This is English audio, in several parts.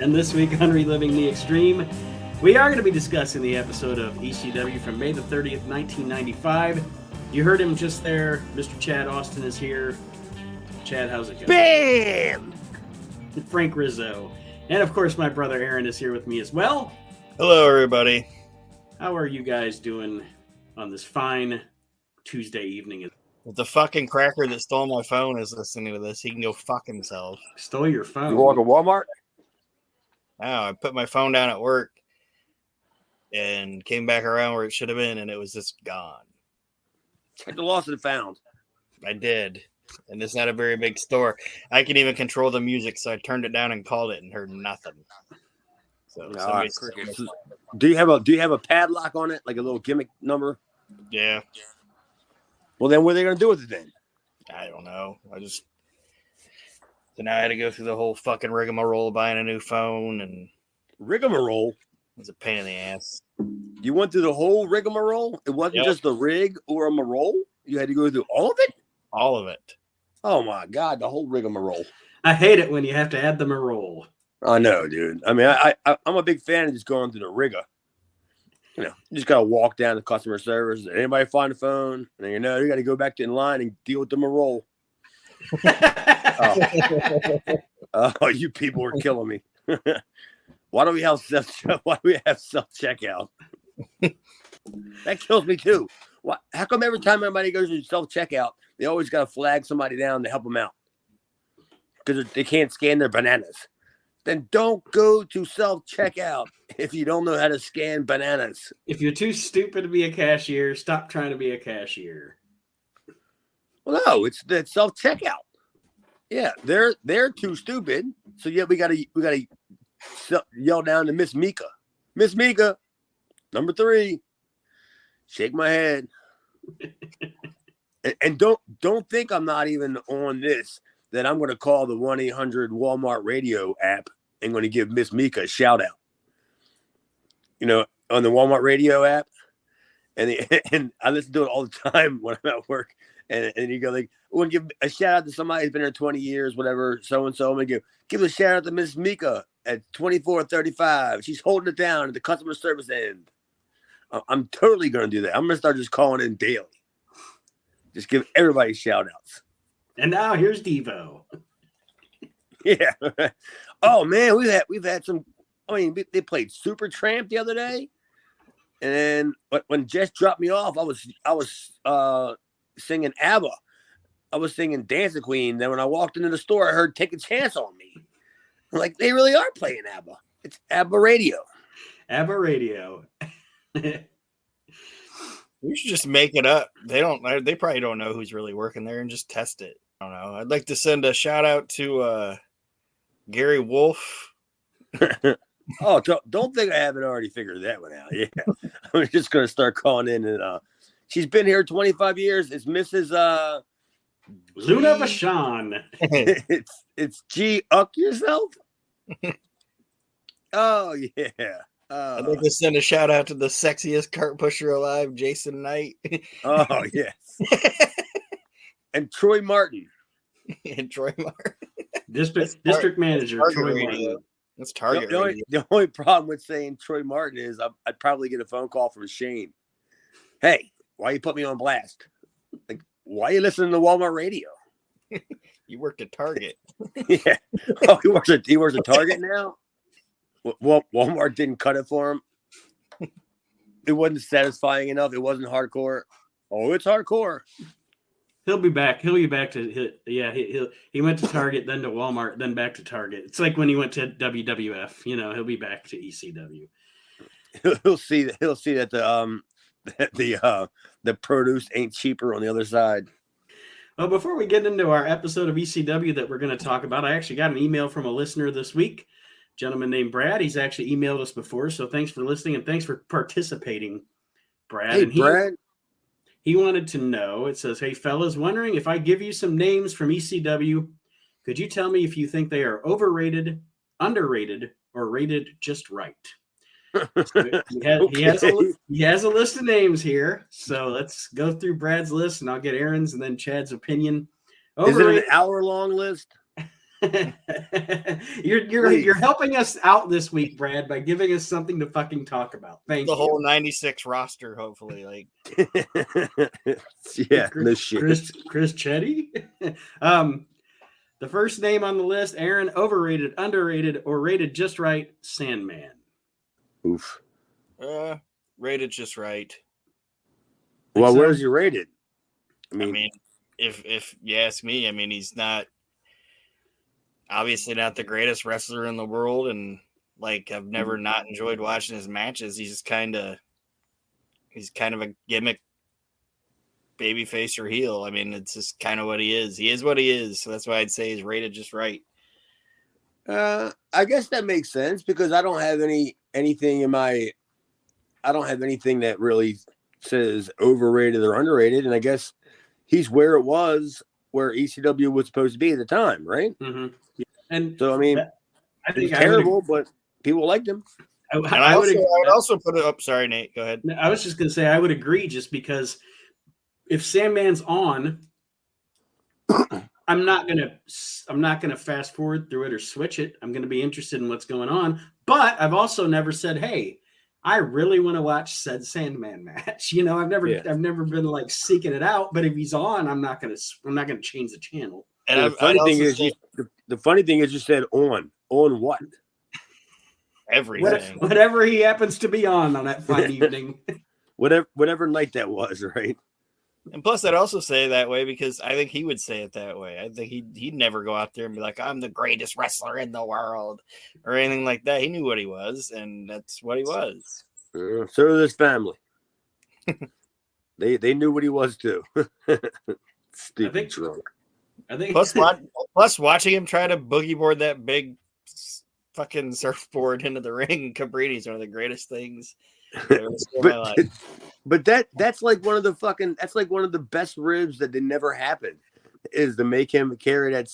And this week on Reliving the Extreme, we are going to be discussing the episode of ECW from May the 30th, 1995. You heard him just there. Mr. Chad Austin is here. Chad, how's it going? Bam! Frank Rizzo. And of course, my brother Aaron is here with me as well. Hello, everybody. How are you guys doing on this fine Tuesday evening? If the fucking cracker that stole my phone is listening to this, he can go fuck himself. Stole your phone? You walk to Walmart? Oh, I put my phone down at work and came back around where it should have been, and it was just gone. Check the lost and found. I did. And it's not a very big store. I can even control the music, so I turned it down and called it and heard nothing. So Do you have a padlock on it, like a little gimmick number? Yeah. Well, then what are they going to do with it then? I don't know. So now I had to go through the whole fucking rigmarole of buying a new phone, and Rigmarole? it was a pain in the ass. You went through the whole rigmarole? It wasn't just a rig or a marole? You had to go through all of it? All of it. Oh, my God, the whole rigmarole. I hate it when you have to add them a roll. I know, dude. I mean, I'm a big fan of just going through the rigor. You know, you just got to walk down to customer service. Anybody find the phone? And you got to go back in line and deal with the marole. Oh, you people are killing me. Why do we have self-checkout? That kills me too. How come every time everybody goes to self-checkout, they always got to flag somebody down to help them out? Because they can't scan their bananas. Then don't go to self-checkout if you don't know how to scan bananas. If you're too stupid to be a cashier, stop trying to be a cashier. Well, no, it's the self-checkout. Yeah, they're too stupid. So yeah, we gotta yell down to Miss Mika. Miss Mika, number 3. Shake my head. and don't think I'm not even on this, that I'm going to call the 1-800 Walmart radio app and going to give Miss Mika a shout out. You know, on the Walmart radio app. And I listen to it all the time when I'm at work. And you go like, we'll give a shout out to somebody who's been here 20 years, whatever, so-and-so. I'm going to give a shout out to Miss Mika at 2435. She's holding it down at the customer service end. I'm totally going to do that. I'm going to start just calling in daily. Just give everybody shout outs. And now here's Devo. Yeah. Oh man, we've had some. I mean, they played Super Tramp the other day, and then when Jess dropped me off, I was singing ABBA. I was singing Dancing Queen. Then when I walked into the store, I heard "Take a Chance on Me." I'm like, they really are playing ABBA. It's ABBA radio. ABBA radio. We should just make it up. They probably don't know who's really working there, and just test it. I don't know. I'd like to send a shout out to Gary Wolf. Oh, don't think I haven't already figured that one out. Yeah, I'm just gonna start calling in, and she's been here 25 years. It's Mrs. Luna Vachon. It's G. Uck yourself. Oh yeah. I'd like to send a shout out to the sexiest cart pusher alive, Jason Knight. Oh yes. And Troy Martin. District manager, Troy Martin. That's Target. The only problem with saying Troy Martin is I'd probably get a phone call from Shane. Hey, why you put me on blast? Like, why are you listening to Walmart radio? You worked at Target. Yeah. Oh, he works at Target now? Well, Walmart didn't cut it for him. It wasn't satisfying enough. It wasn't hardcore. Oh, it's hardcore. He'll be back. He'll be back to he went to Target, then to Walmart, then back to Target. It's like when he went to WWF. You know, he'll be back to ECW. He'll see that the produce ain't cheaper on the other side. Well, before we get into our episode of ECW that we're going to talk about, I actually got an email from a listener this week, a gentleman named Brad. He's actually emailed us before, so thanks for listening and thanks for participating, Brad. Hey, Brad. He wanted to know, it says, hey, fellas, wondering if I give you some names from ECW, could you tell me if you think they are overrated, underrated, or rated just right? So he has a list of names here. So let's go through Brad's list, and I'll get Aaron's and then Chad's opinion. Is it an hour-long list? You're helping us out this week, Brad, by giving us something to fucking talk about. Thank The you. whole 96 roster, hopefully. Like, yeah, no shit. Chris Chetty. The first name on the list, Aaron, overrated, underrated, or rated just right, Sandman. Oof. Rated just right. Well, so? where's he rated? I mean, if you ask me, I mean, he's not obviously not the greatest wrestler in the world, and like I've never not enjoyed watching his matches. He's kind of a gimmick babyface or heel. I mean, it's just kind of what he is. He is what he is. So that's why I'd say he's rated just right. I guess that makes sense because I don't have anything that really says overrated or underrated, and I guess he's where ECW was supposed to be at the time, right? Mm-hmm. Yeah. And so I mean, I think he's terrible, but people liked him. I would also put it up. Sorry, Nate, go ahead. I was just gonna say I would agree, just because if Sandman's on, I'm not gonna fast forward through it or switch it. I'm gonna be interested in what's going on. But I've also never said, hey, I really want to watch said Sandman match. You know, I've never been like seeking it out. But if he's on, I'm not gonna change the channel. And the funny thing is, you said on what? Everything. Whatever he happens to be on that fine evening. Whatever night that was, right? And plus, I'd also say that way because I think he would say it that way. I think he'd never go out there and be like, I'm the greatest wrestler in the world or anything like that. He knew what he was, and that's what he was. So did his family. They knew what he was too. Stupid drunk. I think plus watching him try to boogie board that big fucking surfboard into the ring, Cabrini is one of the greatest things I've ever seen in my life. But that's like one of the best ribs that they never happened, is to make him carry that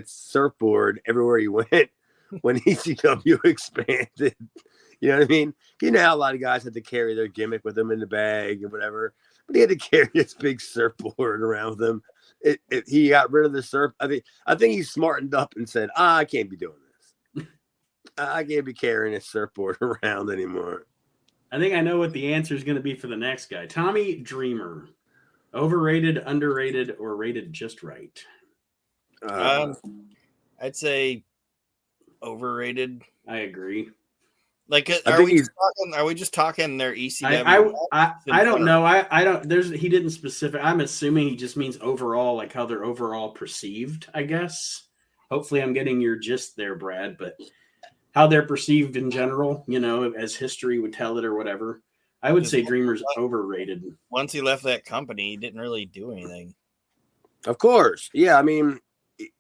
surfboard everywhere he went when ECW expanded. You know what I mean? You know how a lot of guys had to carry their gimmick with them in the bag and whatever, but he had to carry this big surfboard around with him. He got rid of the surf. I think he smartened up and said, I can't be doing this. I can't be carrying a surfboard around anymore. I think I know what the answer is going to be for the next guy. Tommy Dreamer. Overrated, underrated, or rated just right? I'd say overrated. I agree. Like, are we just talking their ECW? I don't know. I don't. He didn't specify. I'm assuming he just means overall, like how they're overall perceived. I guess. Hopefully, I'm getting your gist there, Brad. But how they're perceived in general, you know, as history would tell it or whatever. I would say Dreamer's overrated. Once he left that company, he didn't really do anything. Of course, yeah. I mean,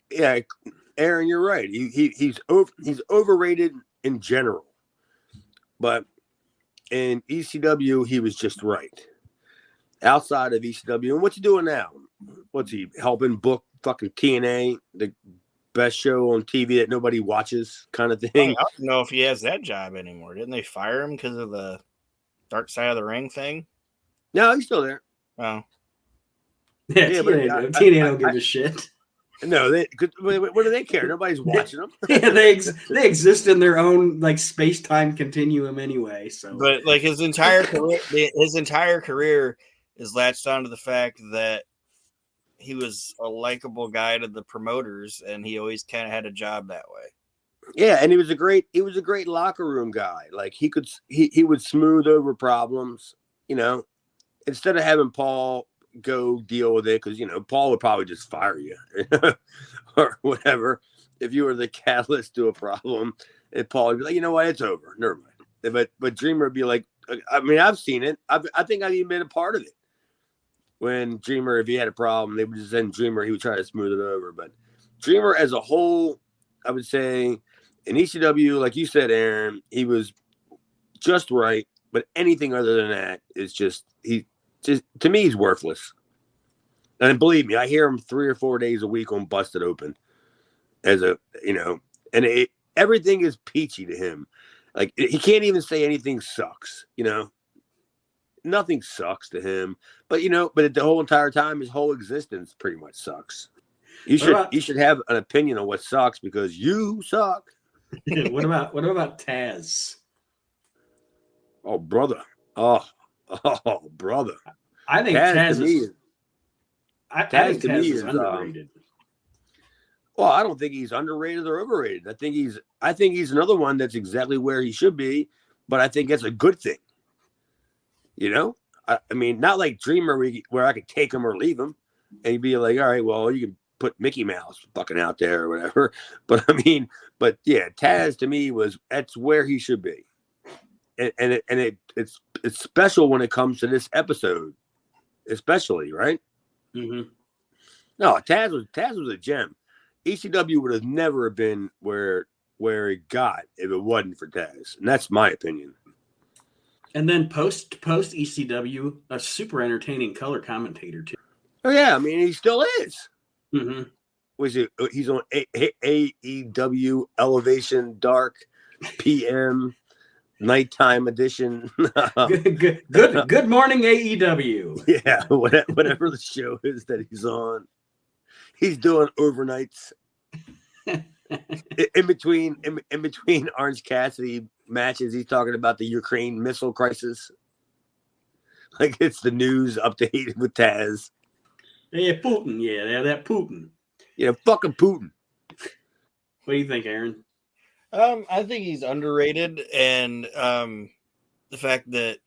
yeah, Aaron, you're right. He's overrated in general. But in ECW, he was just right. Outside of ECW, and what's he doing now? What's he helping book fucking TNA, the best show on TV that nobody watches, kind of thing? I don't know if he has that job anymore. Didn't they fire him because of the Dark Side of the Ring thing? No, he's still there. Oh, yeah, TNA don't give a shit. No, what do they care? Nobody's watching them. Yeah, they exist in their own like space-time continuum anyway. So, but like his entire career is latched onto the fact that he was a likable guy to the promoters, and he always kind of had a job that way. Yeah, and he was a great locker room guy. Like he would smooth over problems. You know, instead of having Paul go deal with it, because you know Paul would probably just fire you or whatever if you were the catalyst to a problem. And Paul would be like, you know what, it's over, never mind. But Dreamer would be like, I mean, I've seen it. I think I've even been a part of it. When Dreamer, if he had a problem, they would just send Dreamer. He would try to smooth it over. But Dreamer as a whole, I would say in ECW, like you said, Aaron, he was just right. But anything other than that is just to me, he's worthless. And believe me, I hear him 3 or 4 days a week on Busted Open and everything is peachy to him. Like he can't even say anything sucks, you know, nothing sucks to him, but the whole entire time, his whole existence pretty much sucks. You should have an opinion on what sucks because you suck. what about Taz? Oh, brother. Oh, brother. I think Taz to me is. I think Taz is underrated. Well, I don't think he's underrated or overrated. I think he's another one that's exactly where he should be, but I think that's a good thing. You know, I mean, not like Dreamer where I could take him or leave him, and you'd be like, all right, well, you can put Mickey Mouse fucking out there or whatever. But I mean, yeah, Taz to me that's where he should be, and it's special when it comes to this episode, especially, right? Mm-hmm. No, Taz was a gem. ECW would have never been where it got if it wasn't for Taz, and that's my opinion. And then post ECW, a super entertaining color commentator too. Oh yeah, I mean he still is. Mm-hmm. He's on AEW Elevation Dark PM Nighttime Edition. Good morning AEW. Yeah, whatever the show is that he's on. He's doing overnights in between Orange Cassidy matches. He's talking about the Ukraine missile crisis, like it's the news update with Taz. Yeah, Putin. Yeah, that Putin. Yeah, fucking Putin. What do you think, Aaron? I think he's underrated, and the fact that,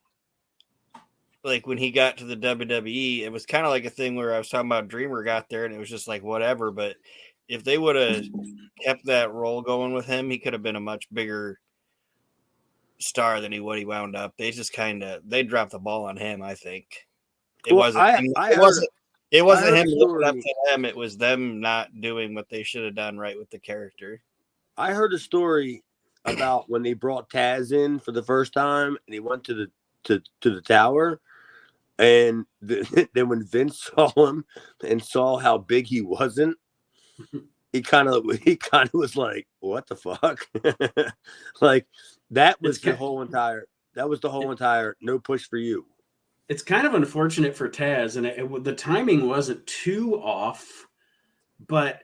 like, when he got to the WWE, it was kind of like a thing where I was talking about Dreamer got there and it was just like whatever. But if they would have kept that role going with him, he could have been a much bigger star than he wound up. They just they dropped the ball on him. I think it wasn't him living up to them. It was them not doing what they should have done right with the character. I heard a story about when they brought Taz in for the first time and he went to the tower. And then when Vince saw him and saw how big he wasn't, he kind of was like, "What the fuck?" Like that was the whole entire no push for you. It's kind of unfortunate for Taz, and the timing wasn't too off, but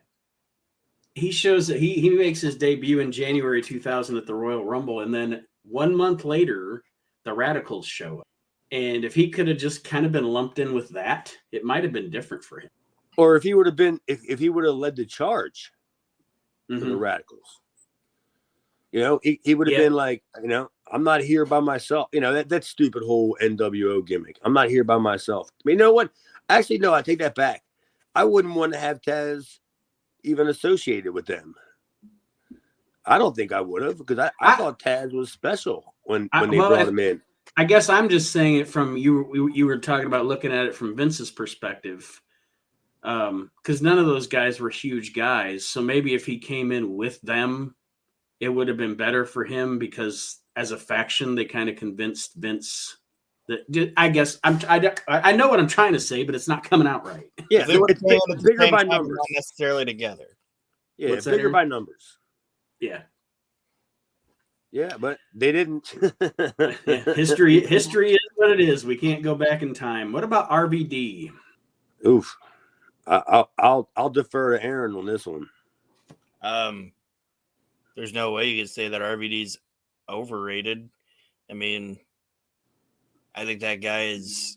he shows that he makes his debut in January 2000 at the Royal Rumble, and then 1 month later, the Radicals show up. And if he could have just kind of been lumped in with that, it might have been different for him. Or if he would have been, if he would have led the charge for the Radicals, you know, he would have been like, you know, I'm not here by myself. You know, that stupid whole NWO gimmick. I'm not here by myself. I mean, you know what? Actually, no, I take that back. I wouldn't want to have Taz even associated with them. I don't think I would have because I thought Taz was special when they brought him in. I guess I'm just saying it from you were talking about looking at it from Vince's perspective, because none of those guys were huge guys. So maybe if he came in with them, it would have been better for him because as a faction, they kind of convinced Vince that. I guess I know what I'm trying to say, but it's not coming out right. Yeah, it's bigger by numbers, not necessarily together. Yeah, it's bigger by numbers. Yeah. Yeah, but they didn't. History is what it is. We can't go back in time. What about RVD? Oof. I'll defer to Aaron on this one. There's no way you can say that RVD's overrated. I mean, I think that guy is,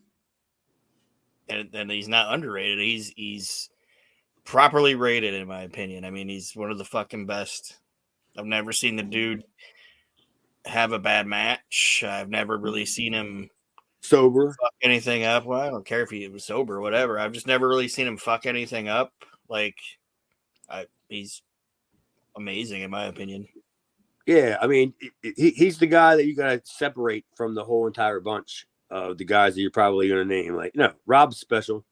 and he's not underrated. He's properly rated in my opinion. I mean, he's one of the fucking best. I've never seen the dude have a bad match. I've never really seen him sober fuck anything up. Well, I don't care if he was sober or whatever. I've just never really seen him fuck anything up. Like, he's amazing in my opinion. Yeah, I mean, he's the guy that you got to separate from the whole entire bunch of the guys that you're probably going to name. Like, no, Rob's special.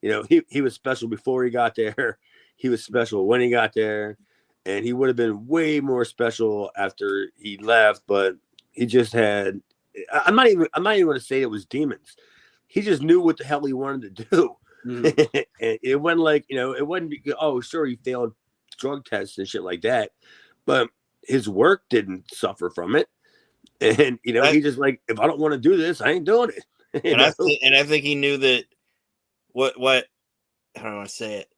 You know, he was special before he got there. He was special when he got there. And he would have been way more special after he left, but he just had. I'm not even going to say it was demons. He just knew what the hell he wanted to do. Mm-hmm. And it wasn't like, you know, it wasn't. Oh, sure, he failed drug tests and shit like that, but his work didn't suffer from it. And you know, he just like, if I don't want to do this, I ain't doing it. And I think he knew that. What? How do I want to say it?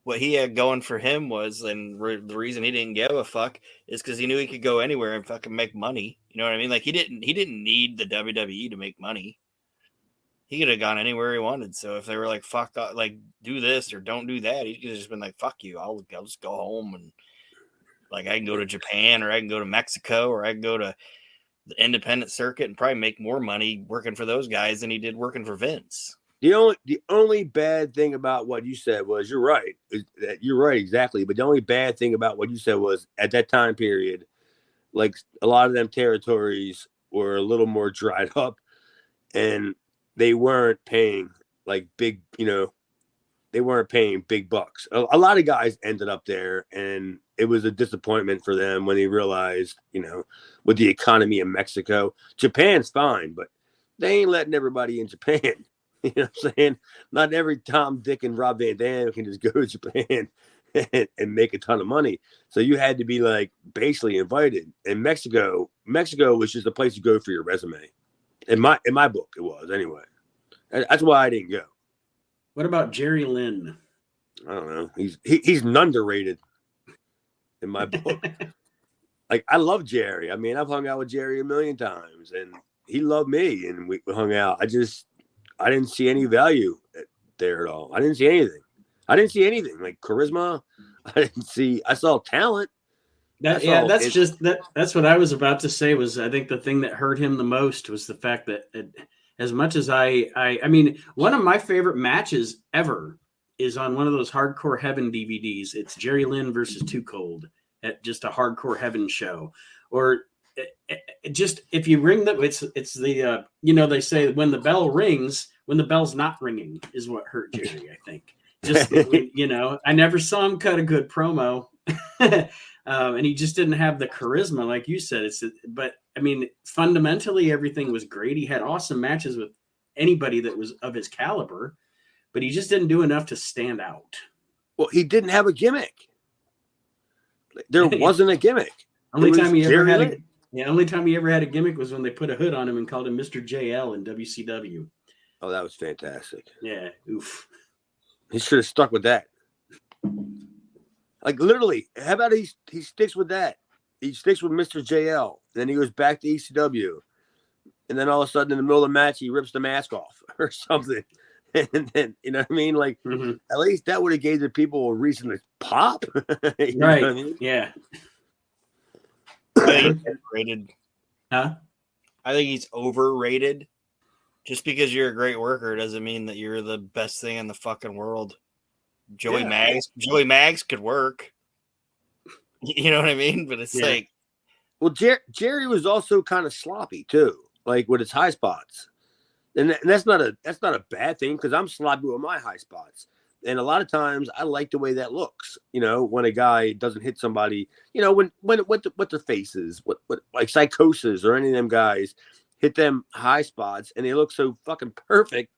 what he had going for him was, and the reason he didn't give a fuck is because he knew he could go anywhere and fucking make money. You know what I mean? Like he didn't need the WWE to make money. He could have gone anywhere he wanted. So if they were like, fuck, like do this or don't do that, he could have just been like, fuck you. I'll just go home and like I can go to Japan or I can go to Mexico or I can go to the independent circuit and probably make more money working for those guys than he did working for Vince. The only bad thing about what you said was you're right. You're right, exactly. But the only bad thing about what you said was at that time period, like a lot of them territories were a little more dried up and they weren't paying like big, they weren't paying big bucks. A lot of guys ended up there and it was a disappointment for them when they realized, with the economy in Mexico, Japan's fine, but they ain't letting everybody in Japan. You know what I'm saying? Not every Tom, Dick, and Rob Van Dam can just go to Japan and make a ton of money. So you had to be like basically invited. And Mexico was just a place to go for your resume. In my book, it was anyway. That's why I didn't go. What about Jerry Lynn? I don't know. He's underrated in my book. Like I love Jerry. I mean, I've hung out with Jerry a million times, and he loved me, and we hung out. I didn't see any value there at all. I didn't see anything like charisma. I saw talent. That's what I was about to say was I think the thing that hurt him the most was the fact that as much as I mean, one of my favorite matches ever is on one of those Hardcore Heaven DVDs. It's Jerry Lynn versus Too Cold at just a Hardcore Heaven show. Or just if you ring them, it's the they say when the bell rings, when the bell's not ringing is what hurt Jerry. I think just I never saw him cut a good promo, and he just didn't have the charisma like you said. But I mean, fundamentally everything was great. He had awesome matches with anybody that was of his caliber, but he just didn't do enough to stand out. Well, he didn't have a gimmick. There wasn't a gimmick. Only time he ever had a gimmick was when they put a hood on him and called him Mr. JL in WCW. Oh, that was fantastic. Yeah, oof. He should have stuck with that. Like literally, how about he sticks with that? He sticks with Mr. JL, then he goes back to ECW, and then all of a sudden in the middle of the match he rips the mask off or something, and then you know what I mean? Like at least that would have gave the people a reason to pop. Right? What I mean? Yeah. I think he's overrated. Huh? I think he's overrated. Just because you're a great worker doesn't mean that you're the best thing in the fucking world. Joey Maggs could work. You know what I mean? But it's like, well, Jerry was also kind of sloppy too, like with his high spots, and that's not a bad thing because I'm sloppy with my high spots. And a lot of times I like the way that looks, when a guy doesn't hit somebody, when what the faces, what like Psychosis or any of them guys hit them high spots and they look so fucking perfect,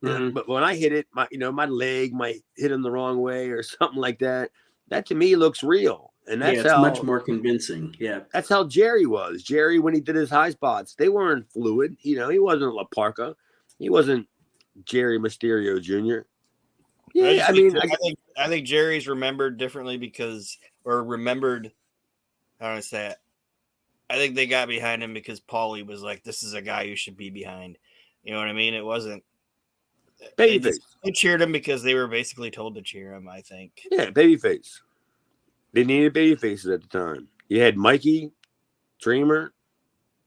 But when I hit it, my leg might hit him the wrong way or something like that. That to me looks real. And that's it's much more convincing. Yeah. That's how Jerry was. Jerry, when he did his high spots, they weren't fluid. He wasn't La Parka. He wasn't Jerry Mysterio Jr. Yeah, I think Jerry's remembered differently how do I say it? I think they got behind him because Paulie was like, this is a guy you should be behind. You know what I mean? It wasn't. They cheered him because they were basically told to cheer him, I think. Yeah, babyface. They needed babyfaces at the time. You had Mikey, Dreamer,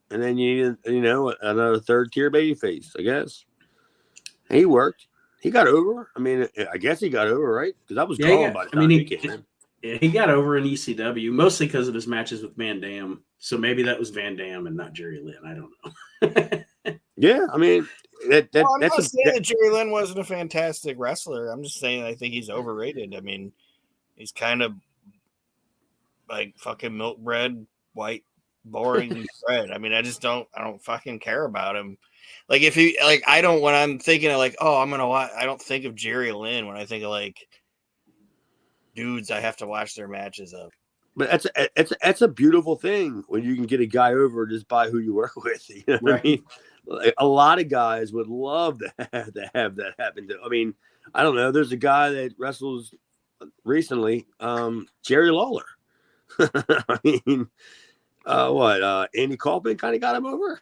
and then you needed, another third tier babyface, I guess. He worked. He got over. I mean, I guess he got over, right? Because I was calling by the time he came in. Yeah, he got over in ECW, mostly because of his matches with Van Dam. So maybe that was Van Dam and not Jerry Lynn. I don't know. Yeah, I mean, I'm not saying that Jerry Lynn wasn't a fantastic wrestler. I'm just saying I think he's overrated. I mean, he's kind of like fucking milk bread, white, boring bread. I mean, I don't fucking care about him. Like when I'm thinking of like, oh, I'm going to watch, I don't think of Jerry Lynn when I think of like dudes I have to watch their matches of. But that's a beautiful thing when you can get a guy over just by who you work with. You know what I mean? a lot of guys would love to have that happen to. I mean, I don't know. There's a guy that wrestles recently, Jerry Lawler. I mean, Andy Kaufman kind of got him over.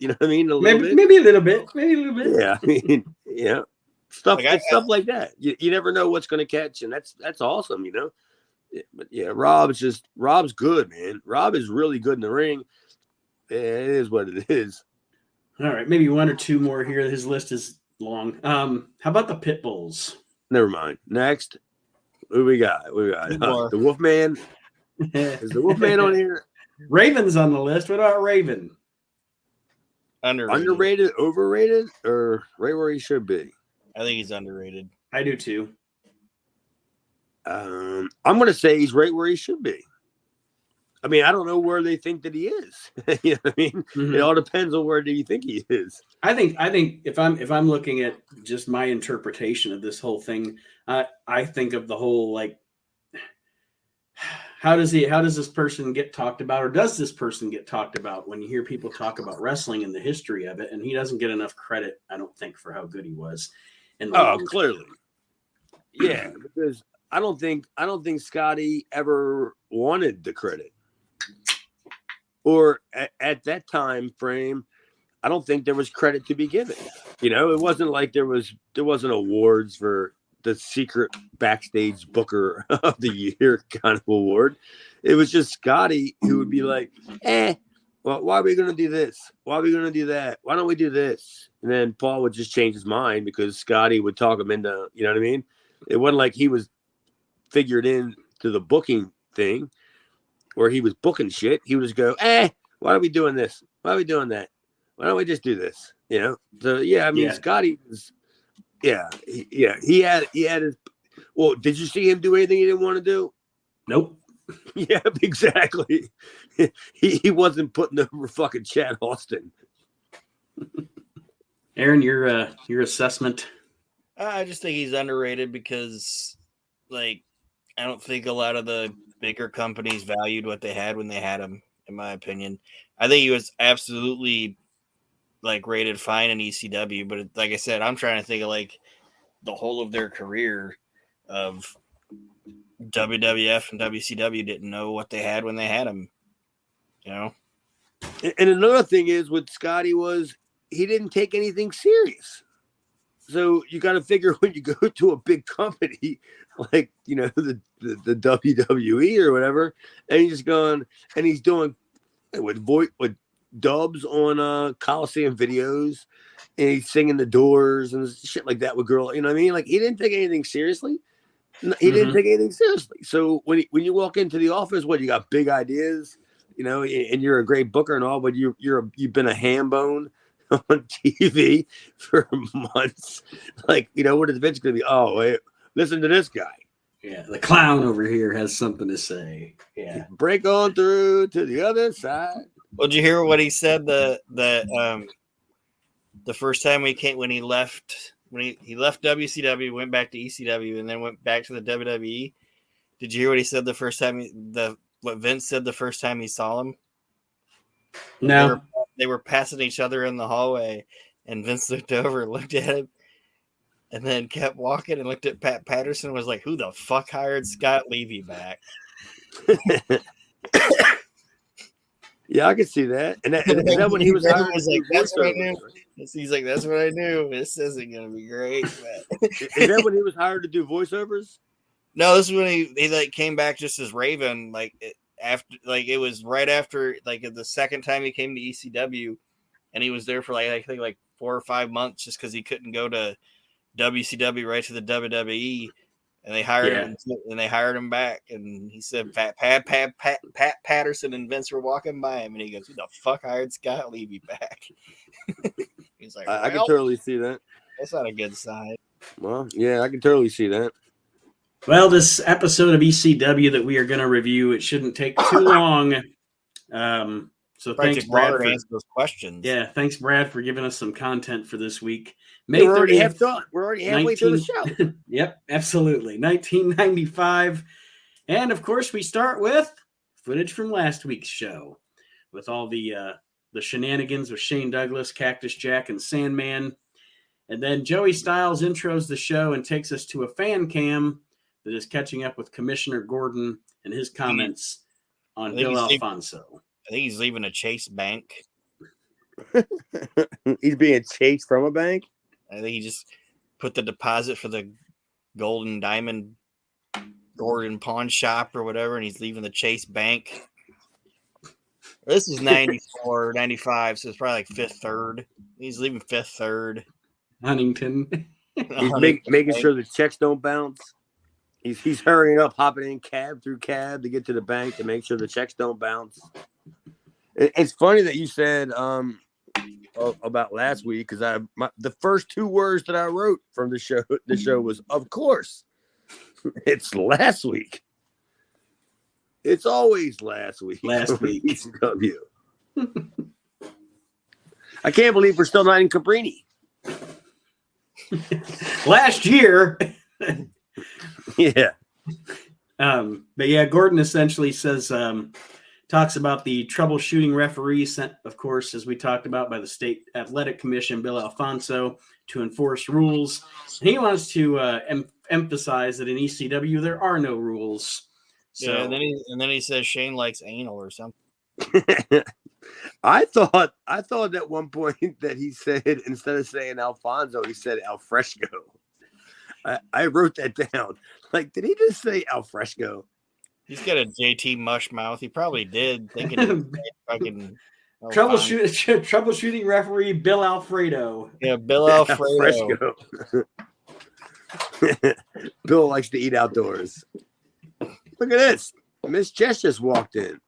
You know what I mean? Maybe a little bit. Yeah, I mean, stuff. Like, It's stuff like that. You never know what's going to catch, and that's awesome, But yeah, Rob's good, man. Rob is really good in the ring. Yeah, it is what it is. All right, maybe one or two more here. His list is long. How about the Pit Bulls? Never mind. Next, who we got? The Wolfman. Is the Wolfman on here? Raven's on the list. What about Raven? Underrated, overrated, or right where he should be? I think he's underrated. I do too. I'm going to say he's right where he should be. I mean, I don't know where they think that he is. You know what I mean? Mm-hmm. It all depends on where do you think he is. I think if I'm looking at just my interpretation of this whole thing, I think of the whole like, how does this person get talked about, or does this person get talked about when you hear people talk about wrestling and the history of it? And he doesn't get enough credit, I don't think, for how good he was. Clearly, yeah, because I don't think Scotty ever wanted the credit. Or at that time frame, I don't think there was credit to be given. It wasn't like there wasn't awards for the secret backstage booker of the year kind of award. It was just Scotty who would be like, well, why are we going to do this? Why are we going to do that? Why don't we do this? And then Paul would just change his mind because Scotty would talk him into, you know what I mean? It wasn't like he was figured in to the booking thing, where he was booking shit. He would just go, why are we doing this? Why are we doing that? Why don't we just do this? So yeah, I mean, Scotty was, he had his. Well, did you see him do anything he didn't want to do? Nope. Yeah, exactly. He wasn't putting over fucking Chad Austin. Aaron, your assessment. I just think he's underrated because, like, I don't think a lot of the bigger companies valued what they had when they had him, in my opinion. I think he was absolutely, like, rated fine in ECW, but like I said, I'm trying to think of, like, the whole of their career of WWF and WCW didn't know what they had when they had him, And another thing is with Scotty was he didn't take anything serious. So you got to figure when you go to a big company like, the WWE or whatever, and he's just going and he's doing with dubs on Coliseum videos, and he's singing the Doors and shit like that with girl. You know what I mean? Like, he didn't take anything seriously. He didn't take anything seriously. So when you walk into the office, you got big ideas, and you're a great booker and all, but you've been a ham bone on TV for months. Like, what is Vince going to be? Oh, wait, listen to this guy. Yeah, the clown over here has something to say. Yeah, break on through to the other side. Well, did you hear what he said? The first time when he left WCW, went back to ECW, and then went back to the WWE. Did you hear what he said the first time? What Vince said the first time he saw him? No. They were passing each other in the hallway, and Vince looked over and looked at him, and then kept walking and looked at Pat Patterson and was like, "Who the fuck hired Scott Levy back?" Yeah, I could see that. And that when he was hired, "That's what I knew." He's like, "That's what I knew. This isn't going to be great." Is that when he was hired to do voiceovers? No, this is when he like came back just as Raven. It was right after the second time he came to ECW, and he was there for I think 4 or 5 months just because he couldn't go to WCW right to the WWE. And they hired him, and they hired him back. And he said, Pat Patterson and Vince were walking by him, and he goes, "Who the fuck hired Scott Levy back?" He's like, I can totally see that. That's not a good sign. Well, yeah, I can totally see that. Well, this episode of ECW that we are going to review, it shouldn't take too long. So thanks, Brad, for answering those questions. Yeah, thanks, Brad, for giving us some content for this week. We're already halfway through the show. Yep, absolutely. 1995. And, of course, we start with footage from last week's show with all the the shenanigans with Shane Douglas, Cactus Jack, and Sandman. And then Joey Styles intros the show and takes us to a fan cam that is catching up with Commissioner Gordon and his comments on Bill Alfonso. I think he's leaving a Chase bank. He's being chased from a bank? I think he just put the deposit for the Golden Diamond Gordon pawn shop or whatever, and he's leaving the Chase bank. This is 94, 95, so it's probably like fifth third. He's leaving fifth third. Huntington. He's making sure the checks don't bounce. He's hurrying up, hopping in cab through cab to get to the bank to make sure the checks don't bounce. It's funny that you said about last week, because the first 2 words that I wrote from the show was, of course. It's last week. It's always last week. Last week. ECW. I can't believe we're still not in Cabrini. Last year. Yeah. But yeah, Gordon essentially says, talks about the troubleshooting referee sent, of course, as we talked about, by the State Athletic Commission, Bill Alfonso, to enforce rules. And he wants to emphasize that in ECW there are no rules. So, yeah, and then he says Shane likes anal or something. I thought at one point that he said, instead of saying Alfonso, he said Alfresco. I wrote that down. Like, did he just say Alfresco? He's got a JT mush mouth. He probably did, thinking he was fucking troubleshooting referee Bill Alfredo. Yeah, Bill Alfredo. Bill likes to eat outdoors. Look at this. Miss Jess just walked in.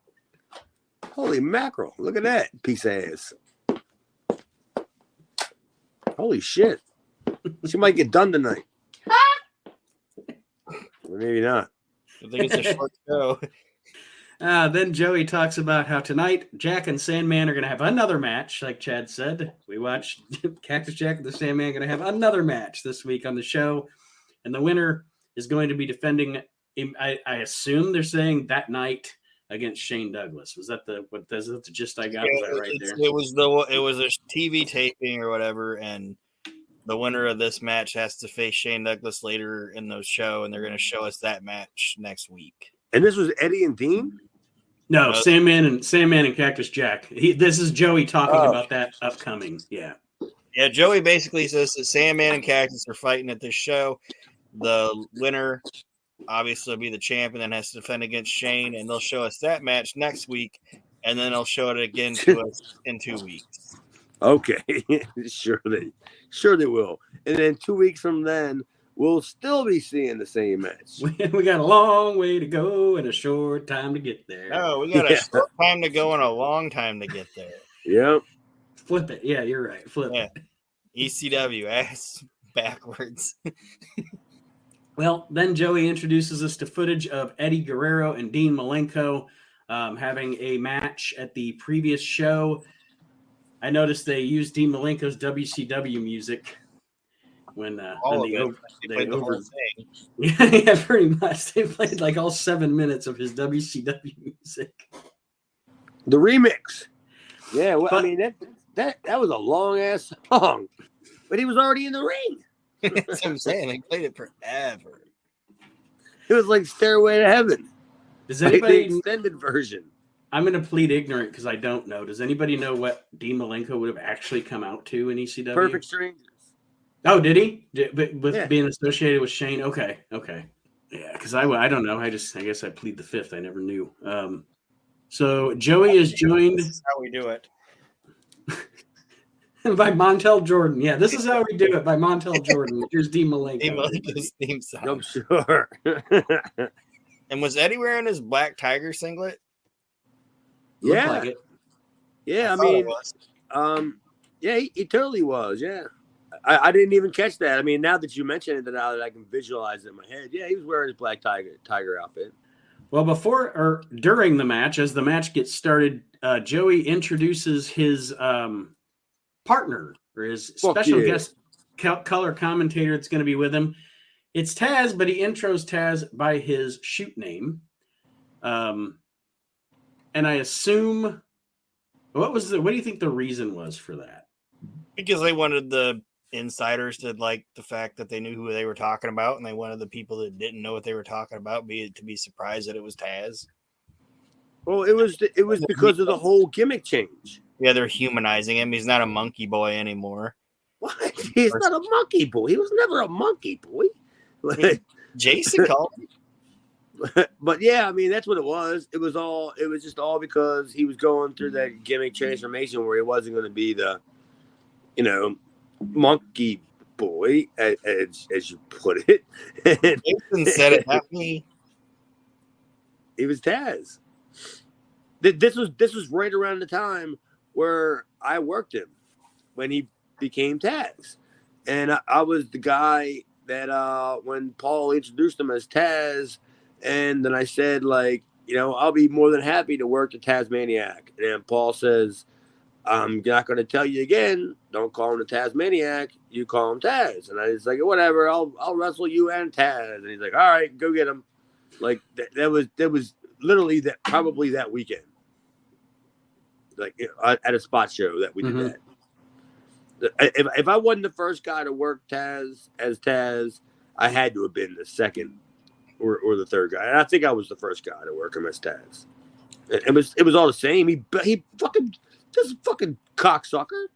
Holy mackerel. Look at that piece of ass. Holy shit. She might get done tonight. Or maybe not. I think it's a short show. Then Joey talks about how tonight Jack and Sandman are going to have another match, like Chad said. We watched Cactus Jack and the Sandman going to have another match this week on the show. And the winner is going to be defending, I assume they're saying, that night against Shane Douglas. Was that the gist I got? Yeah, was that right there? It was a TV taping or whatever, and the winner of this match has to face Shane Douglas later in the show, and they're going to show us that match next week. And this was Eddie and Dean? No, Sandman and Cactus Jack. This is Joey talking about that upcoming. Yeah. Yeah, Joey basically says that Sandman and Cactus are fighting at this show. The winner obviously will be the champ and then has to defend against Shane, and they'll show us that match next week, and then they'll show it again to us in 2 weeks. Okay. Sure they will. And then 2 weeks from then, we'll still be seeing the same match. We got a long way to go and a short time to get there. No, we got a short time to go and a long time to get there. Yep. Flip it. Yeah, you're right. Flip it. ECW, ass backwards. Well, then Joey introduces us to footage of Eddie Guerrero and Dean Malenko having a match at the previous show. I noticed they used Dean Malenko's WCW music when they played the whole thing. Yeah, pretty much. They played like all 7 minutes of his WCW music. The remix. Yeah, well, I mean that was a long ass song, but he was already in the ring. That's what I'm saying. They played it forever. It was like Stairway to Heaven. Does anybody the extended version? I'm going to plead ignorant because I don't know. Does anybody know what Dean Malenko would have actually come out to in ECW? Perfect Strangers. Oh, did he? Being associated with Shane? Okay. Yeah, because I don't know. I guess I plead the fifth. I never knew. So Joey is joined. This is how we do it. By Montel Jordan. Yeah, this is how we do it, by Montel Jordan. Here's Dean Malenko. Dean Malenko's theme song. I'm sure. And was Eddie wearing his black tiger singlet? Yeah. Like it. Yeah, I mean, yeah, he totally was. Yeah. I didn't even catch that. I mean, now that you mention it, now that I can visualize it in my head, yeah, he was wearing his black tiger outfit. Well, before or during the match, as the match gets started, Joey introduces his partner or his special guest color commentator that's going to be with him. It's Taz, but he intros Taz by his shoot name. And I assume, What do you think the reason was for that? Because they wanted the insiders to like the fact that they knew who they were talking about, and they wanted the people that didn't know what they were talking about to be surprised that it was Taz. Well, it was because of the whole gimmick change. Yeah, they're humanizing him. He's not a monkey boy anymore. What? He's not a monkey boy. He was never a monkey boy. Jason called him. But yeah, I mean, that's what it was. It was just all because he was going through that gimmick transformation where he wasn't going to be the, monkey boy, as you put it. Jason said it, not me. He was Taz. This was right around the time where I worked him when he became Taz, and I was the guy that when Paul introduced him as Taz. And then I said, I'll be more than happy to work the Tasmaniac. And then Paul says, I'm not going to tell you again. Don't call him the Tasmaniac. You call him Taz. And I was like, whatever. I'll wrestle you and Taz. And he's like, all right, go get him. Like that was literally probably that weekend. At a spot show that we did that. If I wasn't the first guy to work Taz as Taz, I had to have been the second. Or the third guy, and I think I was the first guy to work him as Taz. It was all the same. He fucking this fucking cocksucker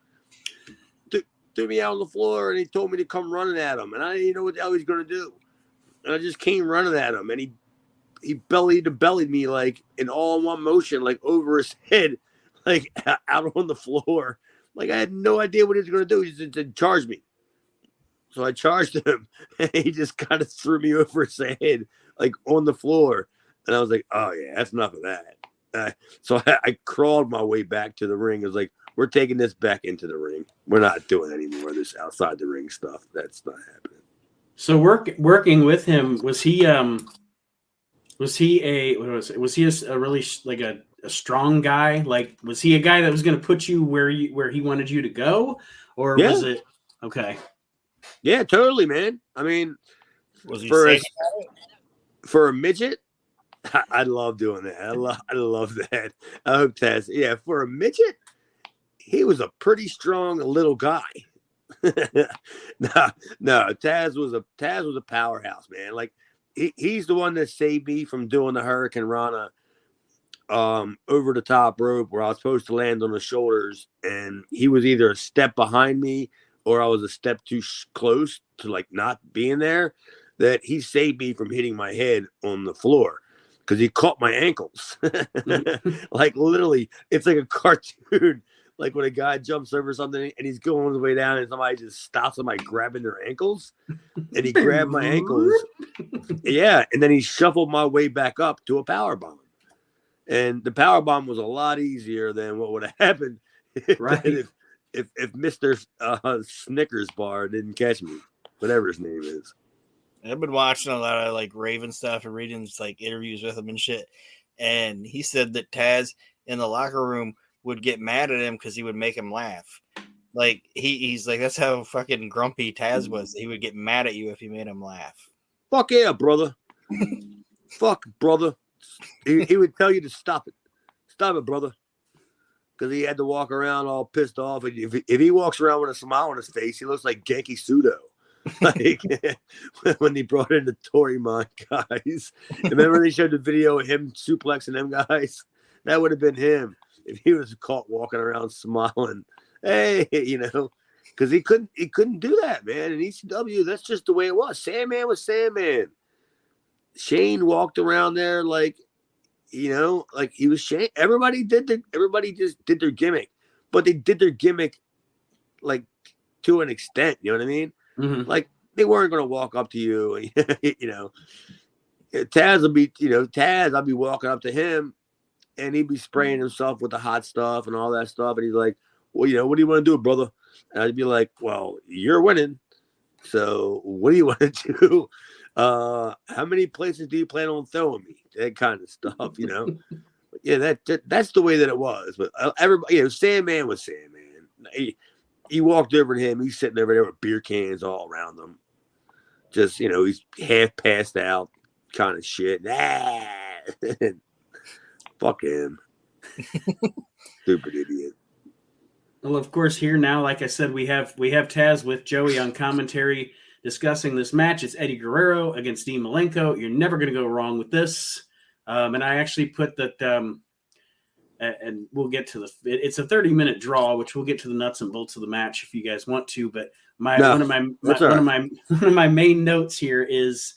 threw me out on the floor, and he told me to come running at him, and I didn't know what the hell he was gonna do, and I just came running at him, and he belly to bellied me like in all in one motion, like over his head, like out on the floor. Like I had no idea what he was gonna do. He just said, "Charge me." So I charged him, and he just kind of threw me over his head, like on the floor. And I was like, oh, yeah, that's enough of that. So I crawled my way back to the ring. I was like, we're taking this back into the ring. We're not doing any more of this outside the ring stuff. That's not happening. So working with him, was he a really like a strong guy? Like, was he a guy that was going to put you where he wanted you to go? Or was it okay? Yeah, totally, man. I mean, was he for a midget, I love doing that. I love that. I hope Taz. Yeah, for a midget, he was a pretty strong little guy. No, Taz was a powerhouse, man. Like he's the one that saved me from doing the Hurricane Rana over the top rope where I was supposed to land on the shoulders, and he was either a step behind me or I was a step too close to like not being there, that he saved me from hitting my head on the floor because he caught my ankles. Like literally, it's like a cartoon. Like when a guy jumps over something and he's going on his way down and somebody just stops him by grabbing their ankles, and he grabbed my ankles. Yeah. And then he shuffled my way back up to a power bomb. And the power bomb was a lot easier than what would have happened Right. if Mr. Snickers Bar didn't catch me, whatever his name is. I've been watching a lot of like Raven stuff and reading like interviews with him and shit. And he said that Taz in the locker room would get mad at him because he would make him laugh. Like he's like, that's how fucking grumpy Taz was. He would get mad at you if you made him laugh. Fuck yeah, brother. Fuck, brother. He would tell you to stop it. Stop it, brother. Because he had to walk around all pissed off. And if he walks around with a smile on his face, he looks like Genki Sudo. Like when they brought in the Torimon guys. Remember they showed the video of him suplexing them guys? That would have been him if he was caught walking around smiling. Hey, because he couldn't do that, man. In ECW, that's just the way it was. Sandman was Sandman. Shane walked around there like he was Shane. Everybody just did their gimmick, but they did their gimmick like to an extent. You know what I mean? Mm-hmm. Like they weren't going to walk up to you. Taz will be, Taz. I'll be walking up to him, and he'd be spraying himself with the hot stuff and all that stuff, and he's like, "Well, what do you want to do, brother?" And I'd be like, "Well, you're winning, so what do you want to do? How many places do you plan on throwing me?" That kind of stuff, Yeah, that's the way that it was. But everybody, Sandman was Sandman. He walked over to him. He's sitting over there with beer cans all around him. Just, he's half passed out kind of shit. Fuck him. Stupid idiot. Well, of course, here now, like I said, we have Taz with Joey on commentary discussing this match. It's Eddie Guerrero against Dean Malenko. You're never going to go wrong with this. And I actually put that, and we'll get to it's a 30-minute draw, which we'll get to the nuts and bolts of the match if you guys want to. But one of my main notes here is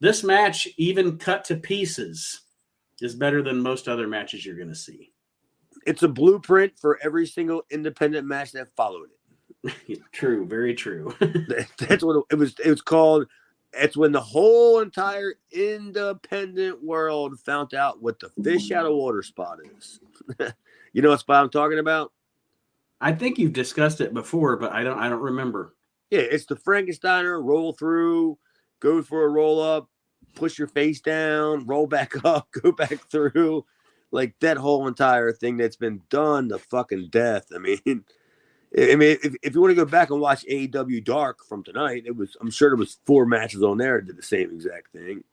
this match, even cut to pieces, is better than most other matches you're going to see. It's a blueprint for every single independent match that followed it. True, very true. That's what it was called. It's when the whole entire independent world found out what the fish out of water spot is. You know what spot I'm talking about? I think you've discussed it before, but I don't remember. Yeah, it's the Frankensteiner roll through, go for a roll up, push your face down, roll back up, go back through. Like that whole entire thing that's been done to fucking death. I mean, if you want to go back and watch AEW Dark from tonight, I'm sure there was 4 matches on there that did the same exact thing.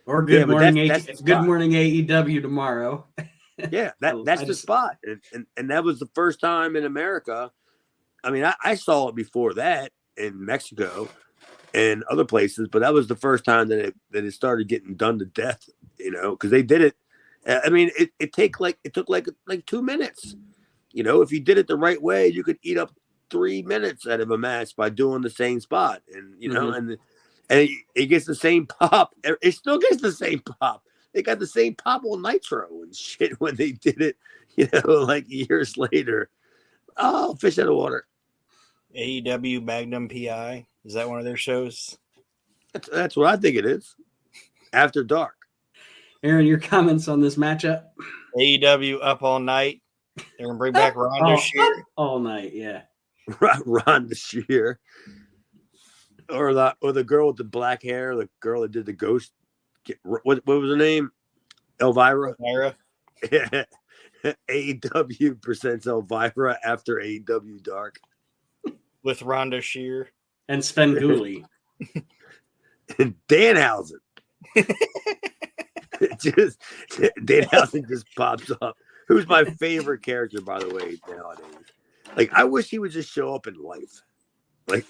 Or Good Morning AEW tomorrow. Yeah, that's the spot. And that was the first time in America. I mean, I saw it before that in Mexico and other places, but that was the first time that it started getting done to death, because they did it. I mean, it took like 2 minutes. If you did it the right way, you could eat up 3 minutes out of a match by doing the same spot, and and it gets the same pop. It still gets the same pop. They got the same pop on Nitro and shit when they did it, like years later. Oh, fish out of water. AEW Magnum PI, is that one of their shows? That's what I think it is. After Dark. Aaron, your comments on this matchup? AEW Up All Night. They're going to bring back Ronda Shear. All night, yeah. Ronda Shear. Or the girl with the black hair, the girl that did the ghost. What was her name? Elvira. Yeah. AEW presents Elvira after AEW Dark. With Ronda Shear. And Sven Gulli. And Danhausen. Danhausen just pops up. Who's my favorite character, by the way, nowadays? Like, I wish he would just show up in life. Like,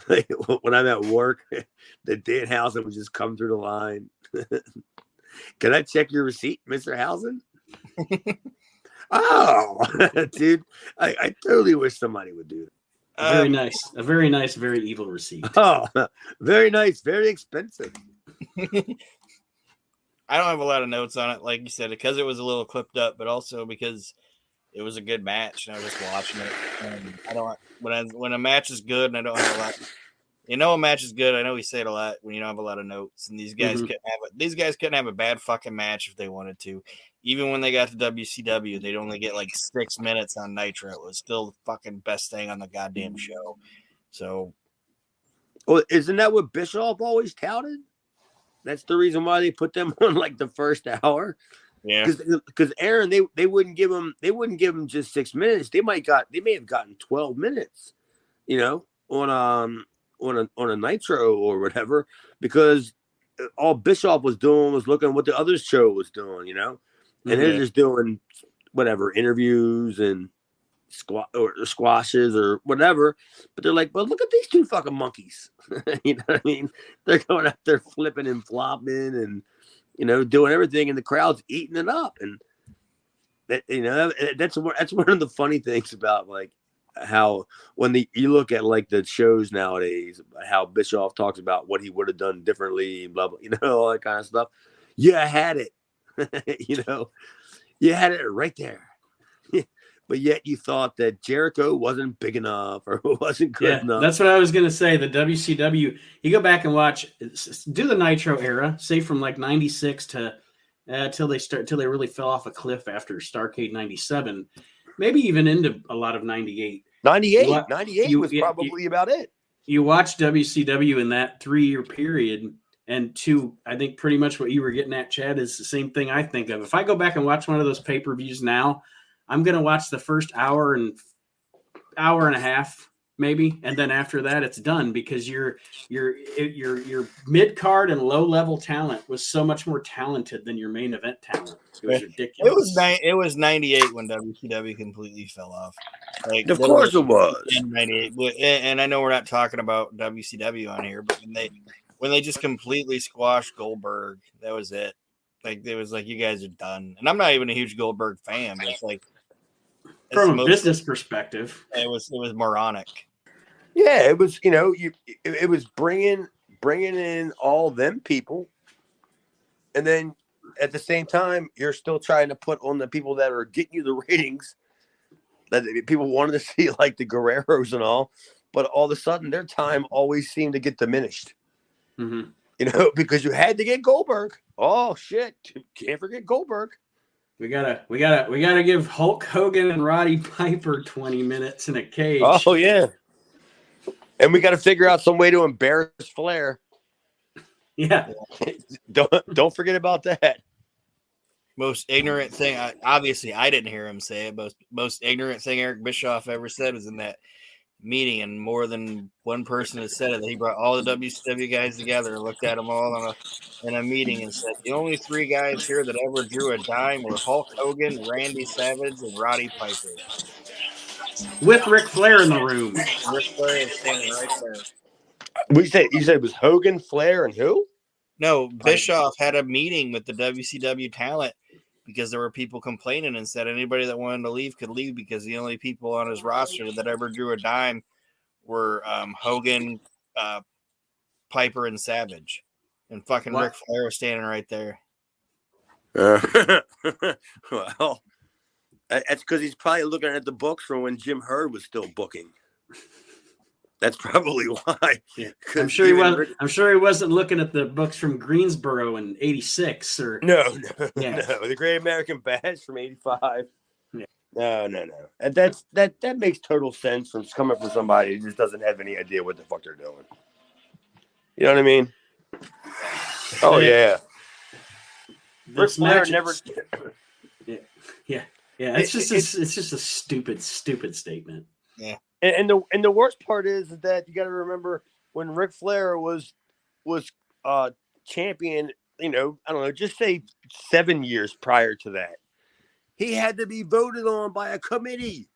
like when I'm at work, that Danhausen would just come through the line. Can I check your receipt, Mr. Hausen? Oh, dude, I totally wish somebody would do that. Very nice. A very nice, very evil receipt. Oh, very nice, very expensive. I don't have a lot of notes on it, like you said, because it was a little clipped up, but also because it was a good match, and I was just watching it. And I don't when a match is good, and I don't have a lot. A match is good. I know we say it a lot when you don't have a lot of notes, and these guys couldn't have a bad fucking match if they wanted to. Even when they got to WCW, they'd only get like 6 minutes on Nitro. It was still the fucking best thing on the goddamn show. So, well, isn't that what Bischoff always touted? That's the reason why they put them on like the first hour. Yeah, because Aaron, they wouldn't give him just 6 minutes. They may have gotten 12 minutes, on a Nitro or whatever, because all Bischoff was doing was looking at what the other show was doing, and they're just doing whatever interviews and squashes or whatever, but they're like, well, look at these 2 fucking monkeys. You know what I mean? They're going out there flipping and flopping and doing everything, and the crowd's eating it up. And that, that's one of the funny things about like how when you look at like the shows nowadays, how Bischoff talks about what he would have done differently, blah blah, all that kind of stuff. You had it, you had it right there. But yet you thought that Jericho wasn't big enough or wasn't good enough. That's what I was going to say. The WCW, you go back and watch, do the Nitro era, say from like 96 to till they really fell off a cliff after Starrcade 97, maybe even into a lot of 98. 98 was probably about it. You watch WCW in that 3-year period, and I think pretty much what you were getting at, Chad, is the same thing I think of. If I go back and watch one of those pay-per-views now, I'm going to watch the first hour and a half, maybe, and then after that it's done because your mid card and low level talent was so much more talented than your main event talent. It was ridiculous. It was 98 when WCW completely fell off. Like, of course it was in 98. And I know we're not talking about WCW on here, but when they just completely squashed Goldberg, that was it. Like, it was like, you guys are done. And I'm not even a huge Goldberg fan, but it's like, from a business perspective, it was moronic. Yeah, it was, it was bringing in all them people, and then at the same time, you're still trying to put on the people that are getting you the ratings that people wanted to see, like the Guerreros and all. But all of a sudden, their time always seemed to get diminished. Mm-hmm. Because you had to get Goldberg. Oh shit! Can't forget Goldberg. We gotta give Hulk Hogan and Roddy Piper 20 minutes in a cage. Oh yeah. And we got to figure out some way to embarrass Flair. Yeah. Don't forget about that. Most ignorant thing, obviously, I didn't hear him say it. Most ignorant thing Eric Bischoff ever said was in that meeting, and more than one person has said it. That he brought all the WCW guys together and looked at them all in a meeting and said, the only three guys here that ever drew a dime were Hulk Hogan, Randy Savage, and Roddy Piper. With Ric Flair in the room. Ric Flair is standing right there. You said it was Hogan, Flair, and who? No, Bischoff had a meeting with the WCW talent because there were people complaining and said anybody that wanted to leave could leave because the only people on his roster that ever drew a dime were Hogan, Piper, and Savage. And fucking Ric Flair was standing right there. Well, that's because he's probably looking at the books from when Jim Herd was still booking. That's probably why. Yeah. I'm sure he wasn't looking at the books from Greensboro in '86 or no, the Great American Bash from '85. Yeah. No. And that makes total sense from coming from somebody who just doesn't have any idea what the fuck they're doing. You know what I mean? Oh yeah. Ric Flair never. Yeah. It's just a stupid statement. Yeah. And the worst part is that you got to remember when Ric Flair was champion, I don't know, just say 7 years prior to that, he had to be voted on by a committee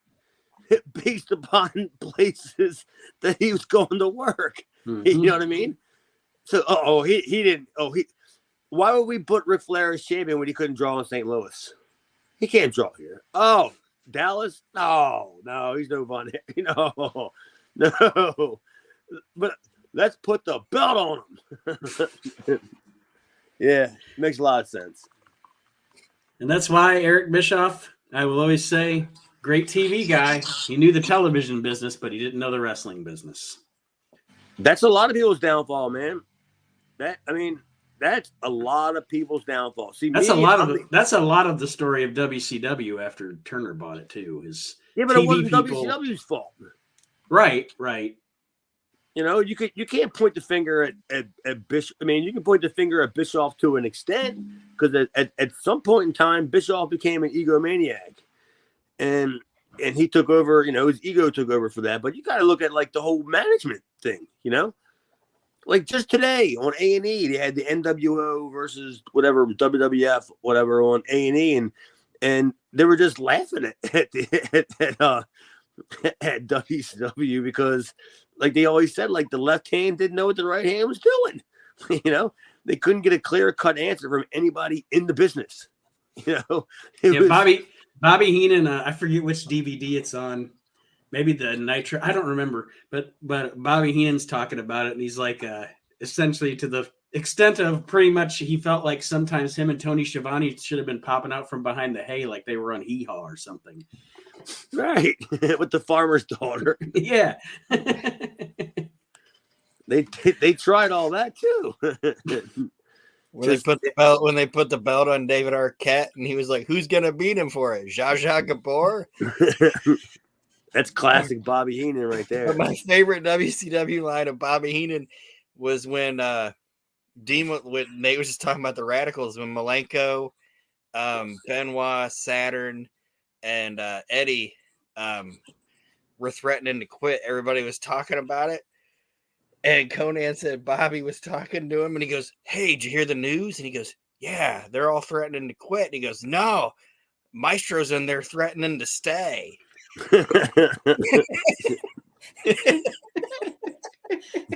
based upon places that he was going to work. Mm-hmm. You know what I mean? So, why would we put Ric Flair as champion when he couldn't draw in St. Louis? He can't draw here. Oh, Dallas? No, he's no fun. No. But let's put the belt on him. Yeah, makes a lot of sense. And that's why Eric Bischoff, I will always say, great TV guy. He knew the television business, but he didn't know the wrestling business. That's a lot of people's downfall, man. That's a lot of people's downfall. See, that's a lot of the story of WCW after Turner bought it too. But TV it wasn't WCW's fault. Right. You can't point the finger at Bischoff. I mean, you can point the finger at Bischoff to an extent because at some point in time, Bischoff became an egomaniac, and he took over. His ego took over for that. But you got to look at like the whole management thing. Like just today on A&E, they had the NWO versus whatever WWF, whatever on A&E, and they were just laughing at WCW because, like they always said, like the left hand didn't know what the right hand was doing. They couldn't get a clear-cut answer from anybody in the business. Bobby Heenan. I forget which DVD it's on. Maybe the Nitro. I don't remember, but Bobby Heenan's talking about it, and he's like, essentially to the extent of pretty much he felt like sometimes him and Tony Schiavone should have been popping out from behind the hay like they were on Hee Haw or something. Right, with the farmer's daughter. Yeah, they tried all that too. When they put the belt on David Arquette, and he was like, "Who's gonna beat him for it? Zsa Zsa Gabor?" That's classic Bobby Heenan right there. But my favorite WCW line of Bobby Heenan was when Nate was just talking about the Radicals, when Malenko, Benoit, Saturn, and Eddie were threatening to quit. Everybody was talking about it. And Conan said Bobby was talking to him, and he goes, "Hey, did you hear the news?" And he goes, "Yeah, they're all threatening to quit." And he goes, "No, Maestro's in there threatening to stay."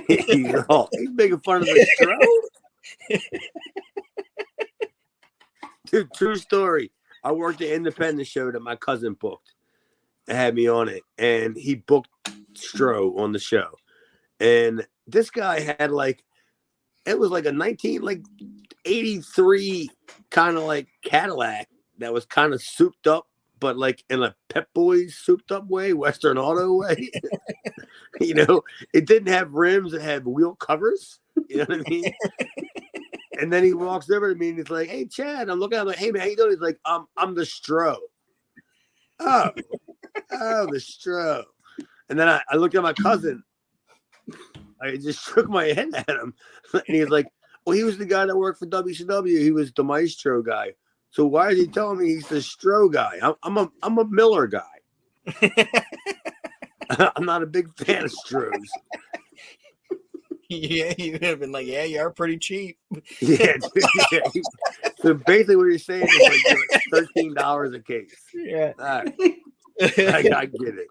He's making fun of the show. Dude, true story. I worked the independent show that my cousin booked and had me on it, and he booked Stro on the show. And this guy had it was like a 1983 kind of like Cadillac that was kind of souped up, but like in a Pep Boys souped up way, Western Auto way. It didn't have rims, it had wheel covers. You know what I mean? And then he walks over to me and he's like, "Hey, Chad." I'm looking at him like, "Hey, man, how you doing?" He's like, I'm the Stro." Oh, the Stro. And then I looked at my cousin. I just shook my head at him. And he was like, "Well, he was the guy that worked for WCW. He was the Maestro guy. So why is he telling me he's the Stro guy? I'm a Miller guy." I'm not a big fan of Stros. Yeah, you would have been like, "Yeah, you are pretty cheap." Yeah, dude, yeah. So basically, what you're saying is like $13 a case. Yeah, I get it.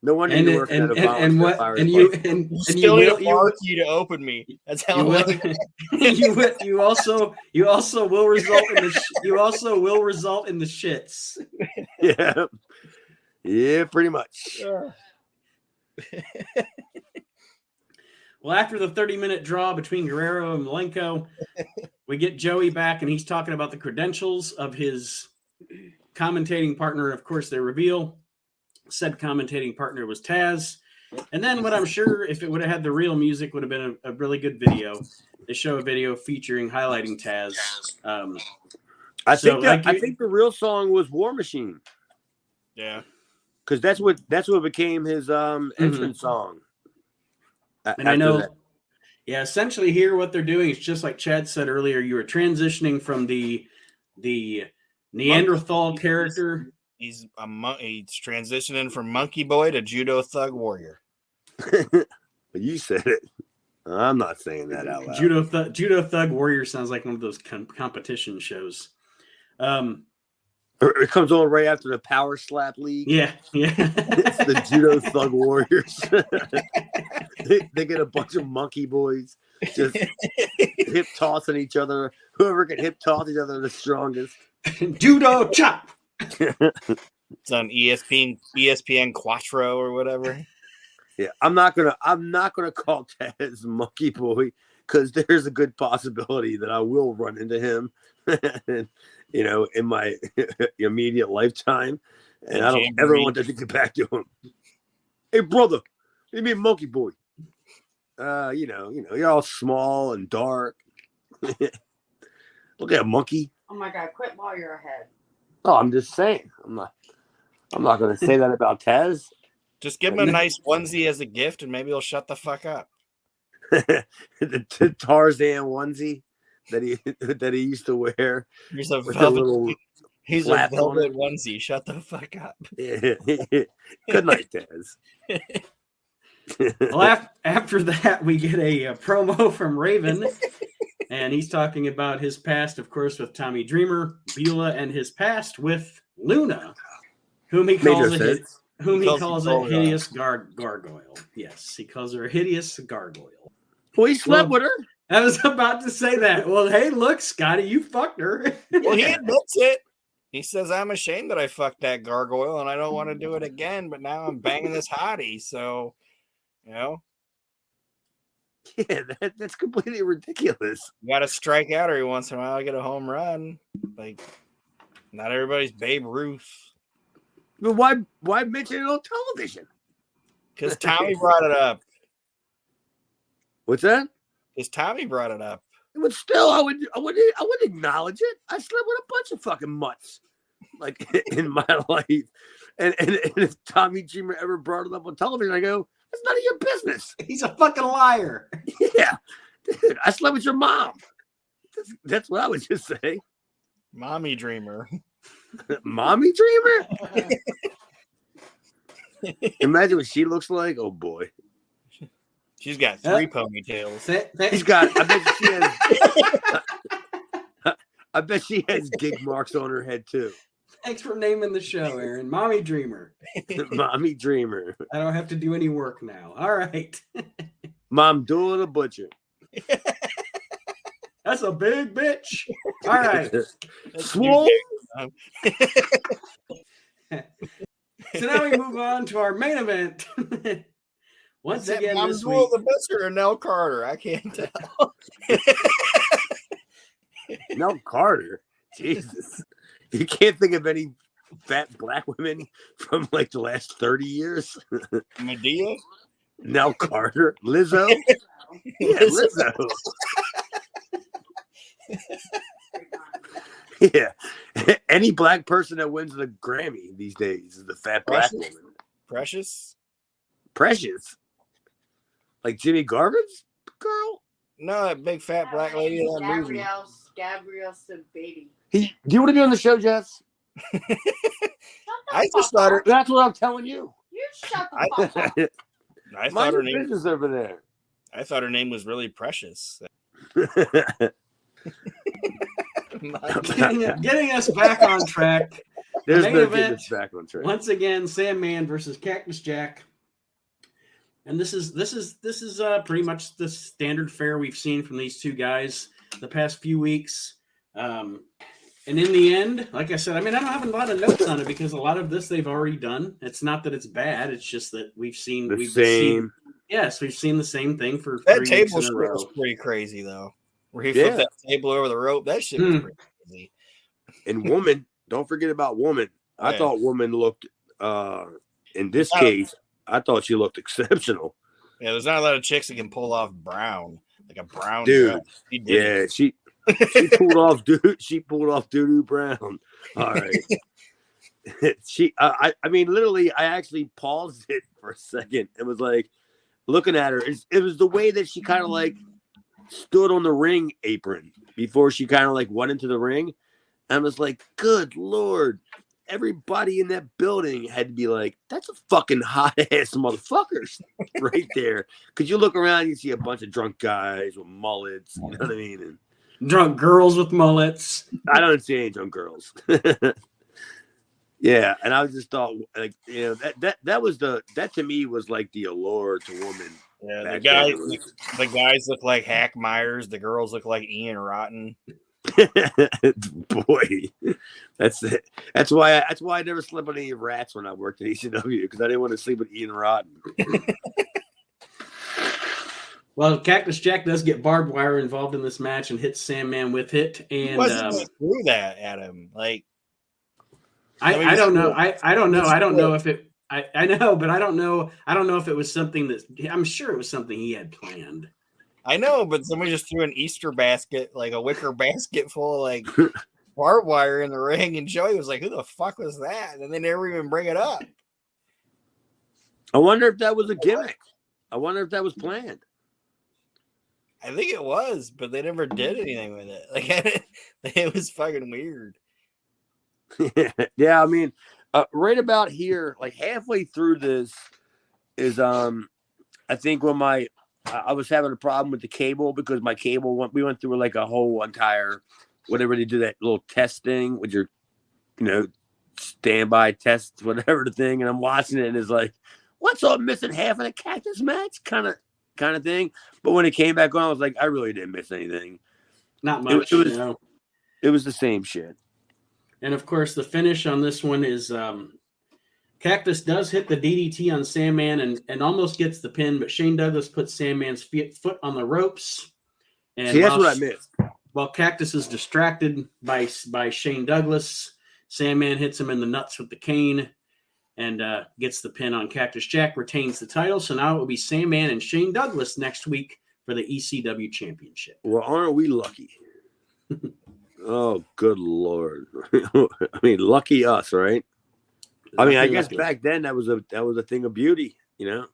No wonder you work at a volunteer fire department. And still need a marquee to open me. That's how you also will result in the shits. Yeah, pretty much. Well, after the 30-minute draw between Guerrero and Malenko, we get Joey back, and he's talking about the credentials of his commentating partner. Of course, they reveal said commentating partner was Taz. And then what I'm sure, if it would have had the real music, would have been a really good video. They show a video highlighting Taz. I think the real song was War Machine. Yeah. Because that's what became his entrance song. And I know, essentially here what they're doing is just like Chad said earlier, you were transitioning from the Neanderthal character. He's transitioning from Monkey Boy to Judo Thug Warrior. You said it. I'm not saying that out loud. Judo Thug Warrior sounds like one of those competition shows. It comes on right after the Power Slap League. Yeah. It's the Judo Thug Warriors. they get a bunch of monkey boys just hip tossing each other. Whoever can hip toss each other the strongest. Judo chop. It's on ESPN Quattro or whatever. Yeah, I'm not gonna call Taz Monkey Boy because there's a good possibility that I will run into him. In my immediate lifetime, and I don't ever want to get back to him. Hey, brother, what do you mean, Monkey Boy? You're all small and dark. Look at a monkey. Oh my God! Quit while you're ahead. Oh, I'm just saying. I'm not going to say that about Taz. Just give him a nice onesie as a gift, and maybe he'll shut the fuck up. the Tarzan onesie that he used to wear. He's a velvet onesie. Shut the fuck up. Good night, Taz. Well, after that, we get a promo from Raven, and he's talking about his past, of course, with Tommy Dreamer, Beulah, and his past with Luna, whom he calls a hideous gargoyle. Yes, he calls her a hideous gargoyle. Well, he slept with her. I was about to say that. Well, hey, look, Scotty, you fucked her. Well, he admits it. He says, "I'm ashamed that I fucked that gargoyle, and I don't want to do it again. But now I'm banging this hottie, so Yeah, that's completely ridiculous. You got to strike out every once in a while to get a home run. Like, not everybody's Babe Ruth. But why mention it on television? Because Tommy brought it up. What's that? Because Tommy brought it up. But still, I would acknowledge it. I slept with a bunch of fucking mutts, like in my life. And if Tommy Dreamer ever brought it up on television, I go, "It's none of your business." He's a fucking liar. Yeah, dude, I slept with your mom. That's what I would just say. Mommy Dreamer. Mommy Dreamer. Imagine what she looks like. Oh boy. She's got 3 ponytails. She's got. I bet she has gig marks on her head too. Thanks for naming the show, Aaron. Mommy Dreamer. Mommy Dreamer. I don't have to do any work now. All right. Mom Dooley the Butcher. That's a big bitch. All right. Swole. So now we move on to our main event. Once again, this week, the Butcher or Nell Carter? I can't tell. Nell Carter. Jesus. You can't think of any fat black women from like the last 30 years. Medea? Nell Carter. Lizzo? Yeah, Lizzo. Yeah. Any black person that wins the Grammy these days is the fat black woman. Precious? Precious? Like Jimmy Garvin's girl? No, that big fat black lady in that movie. Gabrielle said baby. Do you want to be on the show, Jess? I just thought her. That's what I'm telling you. You shut the fuck up. I Mind thought her your name. business over there. I thought her name was really Precious. getting us back on track. There's main no event, getting us back on track. Once again, Sandman versus Cactus Jack. And this is pretty much the standard fare we've seen from these two guys the past few weeks. And in the end, like I said, I mean, I don't have a lot of notes on it because a lot of this they've already done. It's not that it's bad. It's just that we've seen the same thing for That 3 weeks table in a shit row. was pretty crazy, though. Where he flipped that table over the rope. That shit was pretty crazy. And Woman, don't forget about Woman. I thought Woman looked, in this case, I thought she looked exceptional. Yeah, there's not a lot of chicks that can pull off brown, like a brown dude. dress. She did it. She pulled off doo-doo brown. All right. I mean, literally, I actually paused it for a second and was like looking at her. It was the way that she kind of like stood on the ring apron before she kind of like went into the ring. And I was like, good Lord. Everybody in that building had to be like, that's a fucking hot ass motherfuckers right there. Because you look around, you see a bunch of drunk guys with mullets. You know what I mean? And drunk girls with mullets. I don't see any drunk girls. Yeah, and I just thought, like, you know, that to me was like the allure to Woman. Yeah, the guys look like Hack Myers. The girls look like Ian Rotten. Boy, that's it. That's why I never slept with any rats when I worked at ECW because I didn't want to sleep with Ian Rotten. Well, Cactus Jack does get barbed wire involved in this match and hits Sandman with it. And he wasn't threw that at him. Like, I don't know. I don't know. I don't know if it. I know, but I don't know. I don't know if it was something that I'm sure it was something he had planned. I know, but somebody just threw an Easter basket, like a wicker basket full of like barbed wire in the ring, and Joey was like, "Who the fuck was that?" And they never even bring it up. I wonder if that was a gimmick. I wonder if that was planned. I think it was, but they never did anything with it. Like, it was fucking weird. Yeah, I mean, right about here, like halfway through this is I think when I was having a problem with the cable because my cable we went through like a whole entire whatever they do that little test thing with your, you know, standby tests, whatever the thing, and I'm watching it and it's like, what's all missing half of the cactus match kind of thing. But when it came back on, I was like, I really didn't miss anything. Not much. It was the same shit. And of course, the finish on this one is Cactus does hit the DDT on Sandman and almost gets the pin, but Shane Douglas puts Sandman's foot on the ropes. And see, that's what I missed. While Cactus is distracted by Shane Douglas, Sandman hits him in the nuts with the cane and gets the pin on Cactus Jack, retains the title. So now it will be Sandman and Shane Douglas next week for the ECW Championship. Well, aren't we lucky? Oh, good Lord. I mean, lucky us, right? I mean, I guess back then that was a thing of beauty, you know.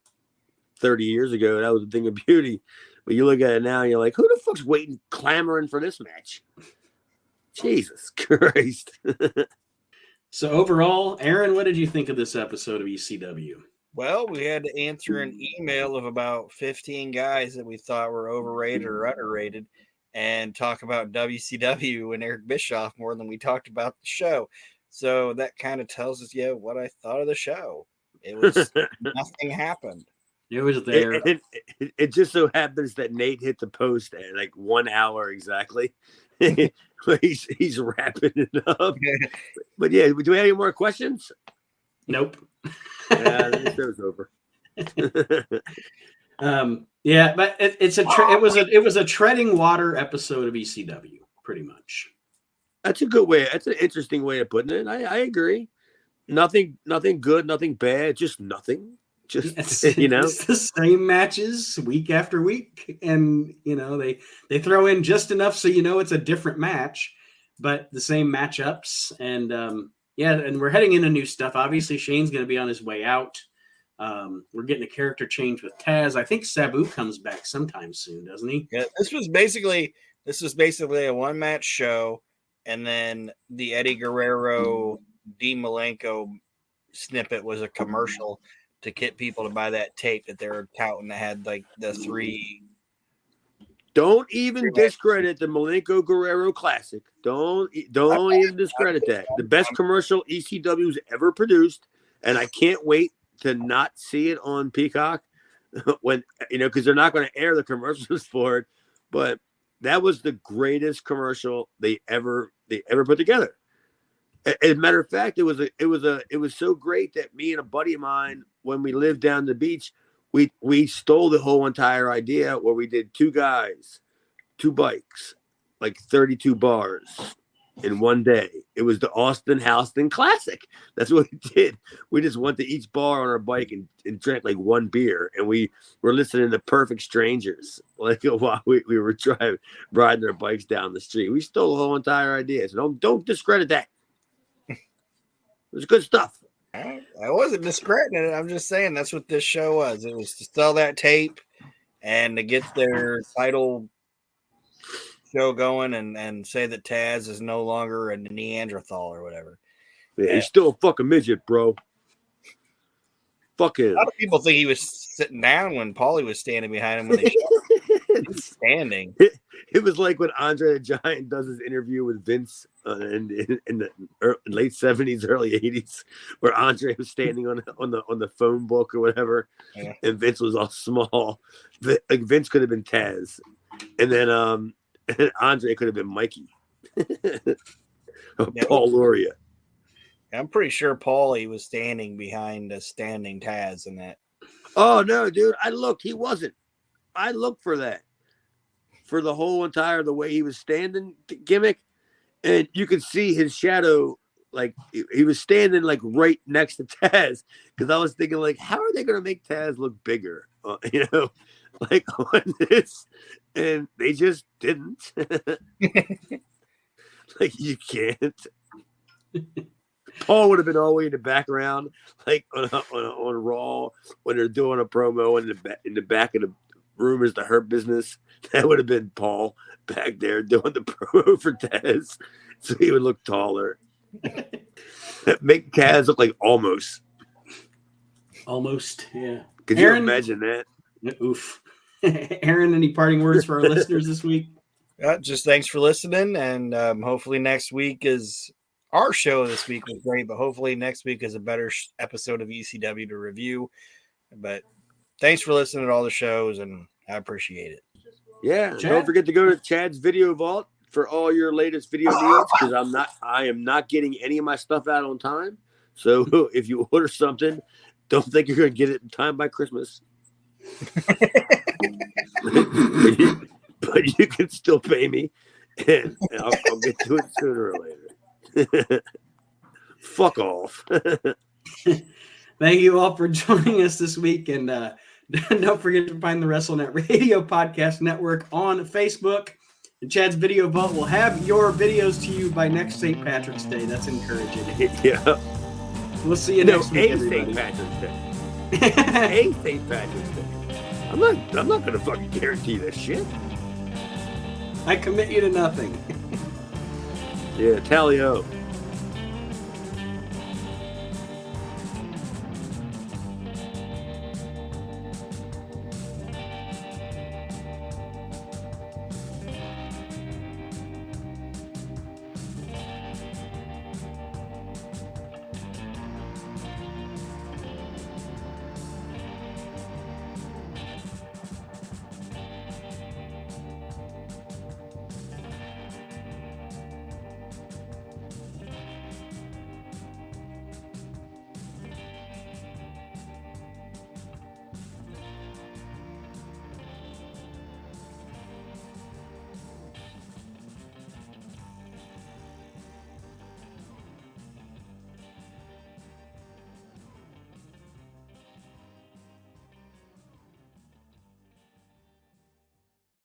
30 years ago, that was a thing of beauty. But you look at it now, and you're like, who the fuck's waiting, clamoring for this match? Jesus Christ. So overall, Aaron, what did you think of this episode of ECW? Well, we had to answer an email of about 15 guys that we thought were overrated or underrated and talk about WCW and Eric Bischoff more than we talked about the show. So that kind of tells us, what I thought of the show. It was nothing happened. It was there. It just so happens that Nate hit the post at like 1 hour exactly. he's wrapping it up. But yeah, do we have any more questions? Nope. Yeah, the show's over. Yeah, but it was a treading water episode of ECW, pretty much. That's a good way. That's an interesting way of putting it. I agree. Nothing good, nothing bad, just nothing. Just It's the same matches week after week, and they throw in just enough so it's a different match, but the same matchups. And and we're heading into new stuff. Obviously, Shane's going to be on his way out. We're getting a character change with Taz. I think Sabu comes back sometime soon, doesn't he? Yeah, this was basically a one match show, and then the Eddie Guerrero Dean Malenko snippet was a commercial to get people to buy that tape that they're touting that had like the three. Don't even discredit the Malenko Guerrero Classic. Don't even discredit that. The best commercial ECW's ever produced, and I can't wait to not see it on Peacock when because they're not going to air the commercials for it. But that was the greatest commercial they ever put together. As a matter of fact, it was so great that me and a buddy of mine, when we lived down the beach, we stole the whole entire idea where we did 2 guys, 2 bikes, like 32 bars in one day. It was the Austin Houston Classic. That's what we did. We just went to each bar on our bike and drank like 1 beer, and we were listening to Perfect Strangers like while we were riding our bikes down the street. We stole the whole entire idea. So don't discredit that. It was good stuff. I wasn't discrediting it. I'm just saying that's what this show was. It was to sell that tape and to get their title show going and say that Taz is no longer a Neanderthal or whatever. Yeah, he's still a fucking midget, bro. Fuck him. A lot of people think he was sitting down when Paulie was standing behind him when they he was standing. It was like when Andre the Giant does his interview with Vince in the late 70s, early 80s, where Andre was standing on the phone book or whatever, and Vince was all small. Like Vince could have been Taz, and then Andre could have been Mikey. Paul Luria. I'm pretty sure Paulie was standing behind a standing Taz in that. Oh no, dude! He wasn't. I looked for that. For the whole entire the way he was standing gimmick, and you could see his shadow, like he was standing like right next to Taz. Because I was thinking, like, how are they going to make Taz look bigger? Like on this, and they just didn't. Like you can't. Paul would have been all the way in the background, like on Raw when they're doing a promo in the back of the room is the Hurt Business. That would have been Paul back there doing the promo for Taz, so he would look taller. Make Taz look like almost, yeah. Could you imagine that? Oof. Aaron, any parting words for our listeners this week? Just thanks for listening, and hopefully next week is our show. This week was great, but hopefully next week is a better episode of ECW to review. But thanks for listening to all the shows, and I appreciate it. Yeah, don't forget to go to Chad's Video Vault for all your latest video needs, because I am not getting any of my stuff out on time. So if you order something, don't think you're going to get it in time by Christmas. But you can still pay me, and I'll get to it sooner or later. Fuck off. Thank you all for joining us this week, and don't forget to find the WrestleNet Radio Podcast Network on Facebook. And Chad's Video Vault will have your videos to you by next St. Patrick's Day. That's encouraging. Yeah. We'll see you next week, everybody. St. Patrick's Day. St. Patrick's Day. I'm not going to fucking guarantee this shit. I commit you to nothing. Yeah, tally-ho.